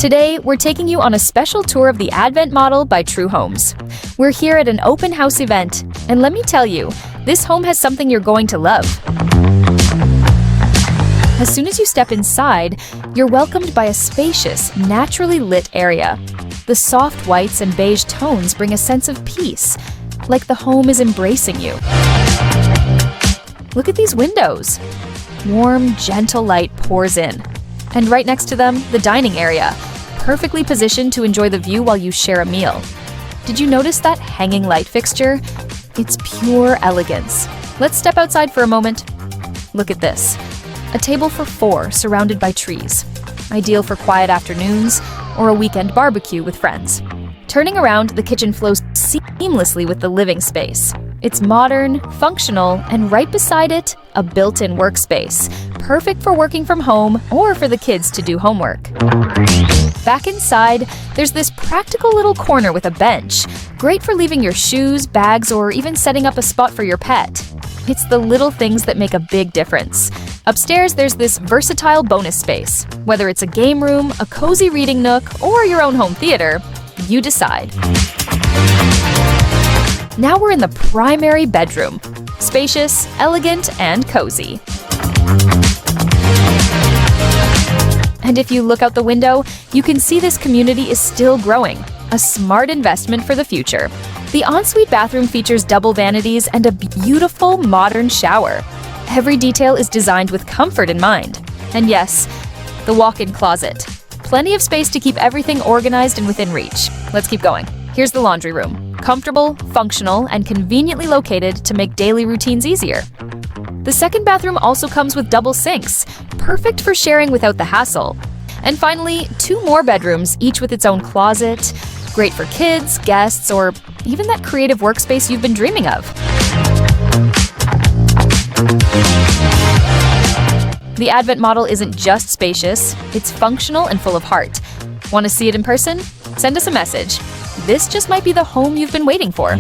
Today, we're taking you on a special tour of the Advent model by Townhomes. We're here at an open house event, and let me tell you, this home has something you're going to love. As soon as you step inside, you're welcomed by a spacious, naturally lit area. The soft whites and beige tones bring a sense of peace, like the home is embracing you. Look at these windows. Warm, gentle light pours in. And right next to them, the dining area, perfectly positioned to enjoy the view while you share a meal. Did you notice that hanging light fixture? It's pure elegance. Let's step outside for a moment. Look at this. A table for 4 surrounded by trees. Ideal for quiet afternoons or a weekend barbecue with friends. Turning around, the kitchen flows seamlessly with the living space. It's modern, functional, and right beside it, a built-in workspace, perfect for working from home or for the kids to do homework. Back inside, there's this practical little corner with a bench, great for leaving your shoes, bags, or even setting up a spot for your pet. It's the little things that make a big difference. Upstairs, there's this versatile bonus space. Whether it's a game room, a cozy reading nook, or your own home theater, you decide. Now we're in the primary bedroom. Spacious, elegant, and cozy. And if you look out the window, you can see this community is still growing. A smart investment for the future. The ensuite bathroom features double vanities and a beautiful modern shower. Every detail is designed with comfort in mind. And yes, the walk-in closet. Plenty of space to keep everything organized and within reach. Let's keep going. Here's the laundry room. Comfortable, functional, and conveniently located to make daily routines easier. The second bathroom also comes with double sinks, perfect for sharing without the hassle. And finally, 2 more bedrooms, each with its own closet. Great for kids, guests, or even that creative workspace you've been dreaming of. The Advent model isn't just spacious, it's functional and full of heart. Want to see it in person? Send us a message. This just might be the home you've been waiting for.